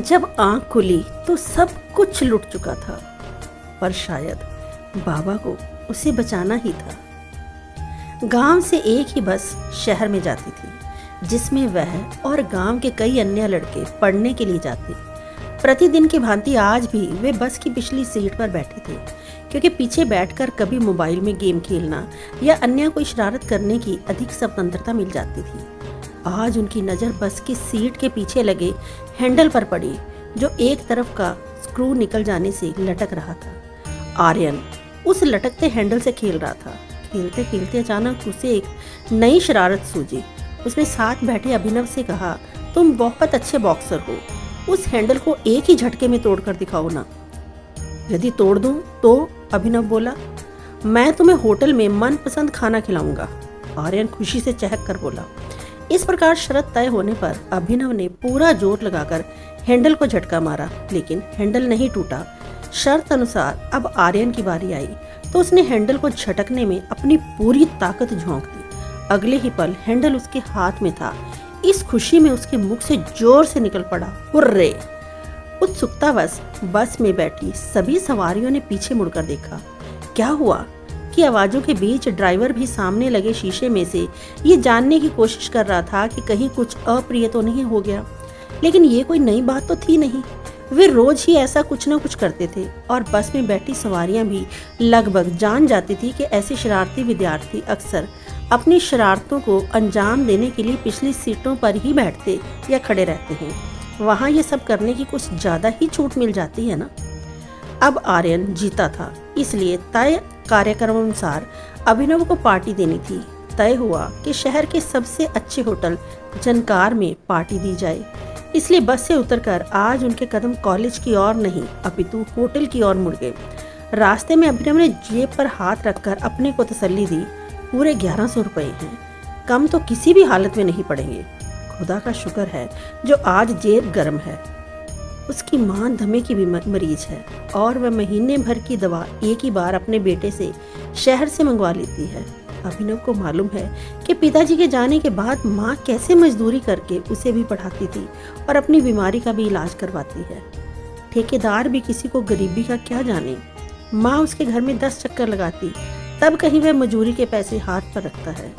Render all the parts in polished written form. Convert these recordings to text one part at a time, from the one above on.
जब आंख खुली तो सब कुछ लुट चुका था, पर शायद बाबा को उसे बचाना ही था। गांव से एक ही बस शहर में जाती थी, जिसमें वह और गांव के कई अन्य लड़के पढ़ने के लिए जाते। प्रतिदिन की भांति आज भी वे बस की पिछली सीट पर बैठे थे, क्योंकि पीछे बैठकर कभी मोबाइल में गेम खेलना या अन्य कोई शरारत करने की अधिक स्वतंत्रता मिल जाती थी। आज उनकी नज़र बस की सीट के पीछे लगे हैंडल पर पड़ी, जो एक तरफ का स्क्रू निकल जाने से लटक रहा था। आर्यन उस लटकते हैंडल से खेल रहा था। खेलते खेलते अचानक उसे एक नई शरारत सूझी। उसने साथ बैठे अभिनव से कहा, तुम बहुत अच्छे बॉक्सर हो, उस हैंडल को एक ही झटके में तोड़कर दिखाओ ना। यदि तोड़ दूं तो? अभिनव बोला। मैं तुम्हें होटल में मनपसंद खाना खिलाऊंगा, आर्यन खुशी से चहक कर बोला। इस प्रकार शर्त तय होने पर अभिनव ने पूरा जोर लगाकर हैंडल को झटका मारा, लेकिन हैंडल नहीं टूटा। शर्त अनुसार अब आर्यन की बारी आई तो उसने हैंडल को झटकने में अपनी पूरी ताकत झोंक दी। अगले ही पल हैंडल उसके हाथ में था। इस खुशी में उसके मुख से जोर से निकल पड़ा, हुर्रे। उत्सुकतावश बस में बैठी सभी सवारियों ने पीछे मुड़कर देखा। क्या हुआ कि आवाजों के बीच ड्राइवर भी सामने लगे शीशे में से ये जानने की कोशिश कर रहा था कि कहीं कुछ अप्रिय तो नहीं हो गया। लेकिन ये कोई नई बात तो थी नहीं, वे रोज ही ऐसा कुछ न कुछ करते थे और बस में बैठी सवारियां भी लगभग जान जाती थी कि ऐसे शरारती विद्यार्थी अक्सर अपनी शरारतों को अंजाम देने के लिए पिछली सीटों पर ही बैठते या खड़े रहते हैं। वहाँ ये सब करने की कुछ ज़्यादा ही छूट मिल जाती है ना। अब आर्यन जीता था, इसलिए तय कार्यक्रम अनुसार अभिनव को पार्टी देनी थी। तय हुआ कि शहर के सबसे अच्छे होटल जनकार में पार्टी दी जाए। इसलिए बस से उतरकर आज उनके कदम कॉलेज की ओर नहीं अपितु होटल की ओर मुड़ गए। रास्ते में अभिनव ने जेब पर हाथ रखकर अपने को तसल्ली दी, पूरे 1100 रुपए हैं, कम तो किसी भी हालत में नहीं पड़ेंगे। खुदा का शुक्र है जो आज जेब गर्म है। उसकी मां दमे की मरीज है और वह महीने भर की दवा एक ही बार अपने बेटे से शहर से मंगवा लेती है। अभिनव को मालूम है कि पिताजी के जाने के बाद माँ कैसे मजदूरी करके उसे भी पढ़ाती थी और अपनी बीमारी का भी इलाज करवाती है। ठेकेदार भी किसी को गरीबी का क्या जाने। माँ उसके घर में 10 चक्कर लगाती, तब कहीं वह मजूरी के पैसे हाथ पर रखता है।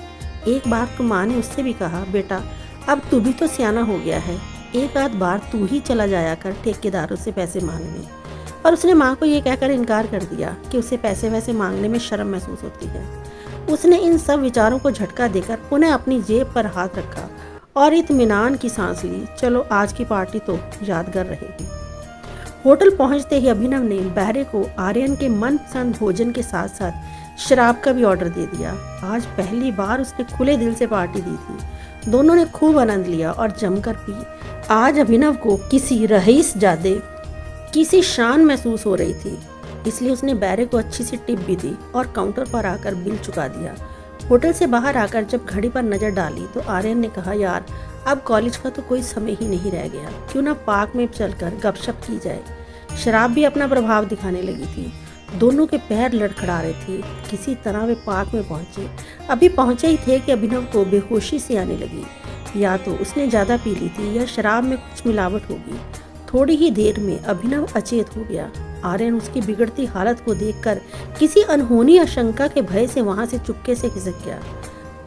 एक बार तो माँ ने उससे भी कहा, बेटा अब तू भी तो सियाना हो गया है, एक आध बार तू ही चला जाया कर ठेकेदारों से पैसे मांगने। पर उसने माँ को ये कहकर इनकार कर दिया कि उसे पैसे वैसे मांगने में शर्म महसूस होती है। उसने इन सब विचारों को झटका देकर पुनः अपनी जेब पर हाथ रखा और इत्मीनान की सांस ली। चलो आज की पार्टी तो यादगार रहेगी। होटल पहुंचते ही अभिनव ने बहरे को आर्यन के मनपसंद भोजन के साथ साथ शराब का भी ऑर्डर दे दिया। आज पहली बार उसने खुले दिल से पार्टी दी थी। दोनों ने खूब आनंद लिया और जमकर पी। आज अभिनव को किसी रईस जादे किसी शान महसूस हो रही थी, इसलिए उसने बैरे को अच्छी सी टिप भी दी और काउंटर पर आकर बिल चुका दिया। होटल से बाहर आकर जब घड़ी पर नजर डाली तो आर्यन ने कहा, यार अब कॉलेज का तो कोई समय ही नहीं रह गया, क्यों ना पार्क में चलकर गपशप की जाए। शराब भी अपना प्रभाव दिखाने लगी थी। दोनों के पैर लड़खड़ा रहे थे। किसी तरह वे पार्क में पहुंचे। अभी पहुंचे ही थे कि अभिनव को बेहोशी सी आने लगी। या तो उसने ज़्यादा पी ली थी या शराब में कुछ मिलावट होगी। थोड़ी ही देर में अभिनव अचेत हो गया। आर्यन उसकी बिगड़ती हालत को देखकर किसी अनहोनी आशंका के भय से वहां से चुपके से खिसक गया।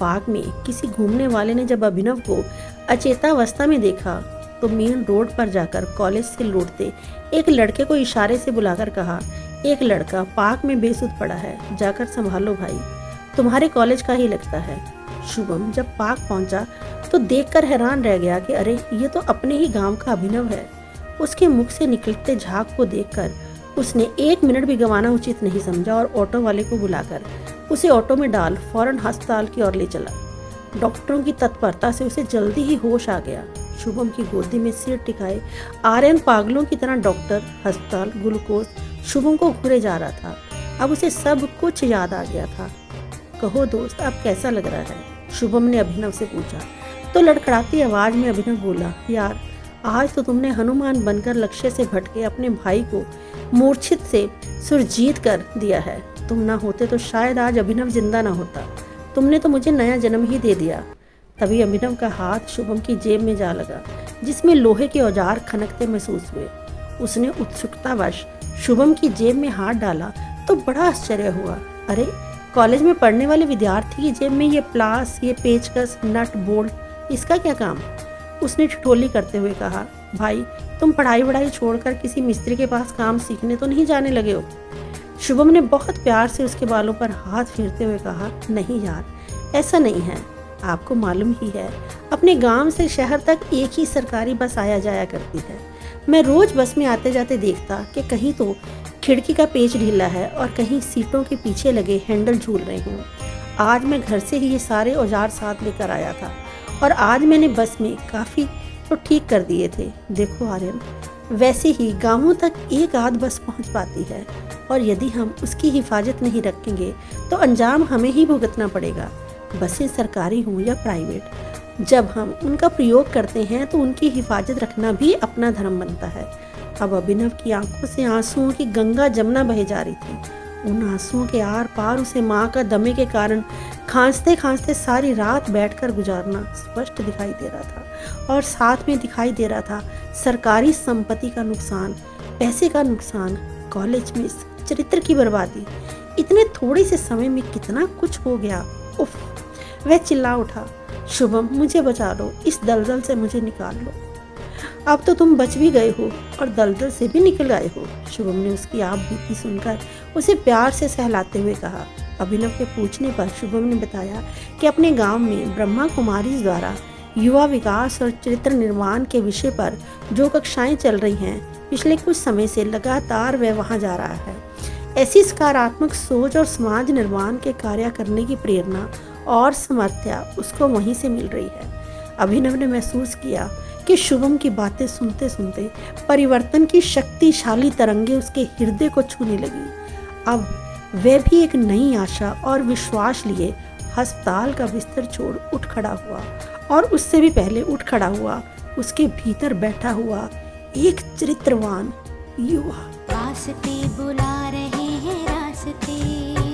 पार्क में किसी घूमने वाले ने जब अभिनव को अचेतावस्था में देखा तो मेन रोड पर जाकर कॉलेज से लौटते एक लड़के को इशारे से बुलाकर कहा, एक लड़का पार्क में बेसुध पड़ा है, जाकर संभालो भाई, तुम्हारे कॉलेज का ही लगता है। शुभम जब पार्क पहुंचा तो देखकर हैरान रह गया कि अरे ये तो अपने ही गांव का अभिनव है। उसके मुख से निकलते झाग को देखकर उसने 1 मिनट भी गंवाना उचित नहीं समझा और ऑटो वाले को बुलाकर उसे ऑटो में डाल फौरन अस्पताल की ओर ले चला। डॉक्टरों की तत्परता से उसे जल्दी ही होश आ गया। शुभम की गोदी में सिर टिकाए आर्यन पागलों की तरह डॉक्टर, अस्पताल, ग्लूकोज शुभम को घूरे जा रहा था। अब उसे सब कुछ याद आ गया था। कहो दोस्त, अब कैसा लग रहा है? शुभम ने अभिनव से पूछा तो लड़खड़ाती आवाज में अभिनव बोला, यार आज तो तुमने हनुमान बनकर लक्ष्य से भटके अपने भाई को मूर्छित से सुरजीत कर दिया है। तुम ना होते तो शायद आज अभिनव जिंदा ना होता। तुमने तो मुझे नया जन्म ही दे दिया। तभी अभिनव का हाथ शुभम की जेब में जा लगा, जिसमें लोहे के औजार खनकते महसूस हुए। उसने उत्सुकतावश शुभम की जेब में हाथ डाला तो बड़ा आश्चर्य हुआ। अरे, कॉलेज में पढ़ने वाले विद्यार्थी की जेब में ये प्लास, ये पेचकस, नट बोल्ट, इसका क्या काम? उसने ठिठोली करते हुए कहा, भाई तुम पढ़ाई वढ़ाई छोड़कर किसी मिस्त्री के पास काम सीखने तो नहीं जाने लगे हो? शुभम ने बहुत प्यार से उसके बालों पर हाथ फेरते हुए कहा, नहीं यार, ऐसा नहीं है। आपको मालूम ही है, अपने गांव से शहर तक एक ही सरकारी बस आया जाया करती है। मैं रोज बस में आते जाते देखता कि कहीं तो खिड़की का पेच ढीला है और कहीं सीटों के पीछे लगे हैंडल झूल रहे हों। आज मैं घर से ही ये सारे औजार साथ लेकर आया था और आज मैंने बस में काफ़ी तो ठीक कर दिए थे। देखो आर्यन, वैसे ही गांवों तक एक आध बस पहुंच पाती है और यदि हम उसकी हिफाजत नहीं रखेंगे तो अंजाम हमें ही भुगतना पड़ेगा। बसें सरकारी हों या प्राइवेट, जब हम उनका प्रयोग करते हैं तो उनकी हिफाजत रखना भी अपना धर्म बनता है। अब अभिनव की आंखों से आंसुओं की गंगा जमुना बहे जा रही थी। उन आंसुओं के आर पार उसे माँ का दमे के कारण खांसते खांसते सारी रात बैठकर गुजारना स्पष्ट दिखाई दे रहा था और साथ में दिखाई दे रहा था सरकारी संपत्ति का नुकसान, पैसे का नुकसान, कॉलेज मिस, चरित्र की बर्बादी। इतने थोड़े से समय में कितना कुछ हो गया। उफ! वह चिल्ला उठा, शुभम मुझे बचा लो, इस दलदल से मुझे निकाल लो। अब तो तुम बच भी गए हो और दलदल से भी निकल आए हो। शुभम ने उसकी आप बीती सुनकर उसे प्यार से सहलाते हुए कहा। अभिनव के पूछने पर शुभम ने बताया कि अपने गांव में ब्रह्मा कुमारी द्वारा युवा विकास और चरित्र निर्माण के विषय पर जो कक्षाएं चल रही हैं, पिछले कुछ समय से लगातार वह वहां जा रहा है। ऐसी सकारात्मक सोच और समाज निर्माण के कार्य करने की प्रेरणा और समर्थ्या उसको वहीं से मिल रही है। अभिनव ने महसूस किया कि शुभम की बातें सुनते सुनते परिवर्तन की शक्तिशाली तरंगे उसके हृदय को छूने लगी। अब वह भी एक नई आशा और विश्वास लिए अस्पताल का बिस्तर छोड़ उठ खड़ा हुआ और उससे भी पहले उठ खड़ा हुआ उसके भीतर बैठा हुआ एक चरित्रवान युवा। रास्ते बुला रहे हैं रास्ते।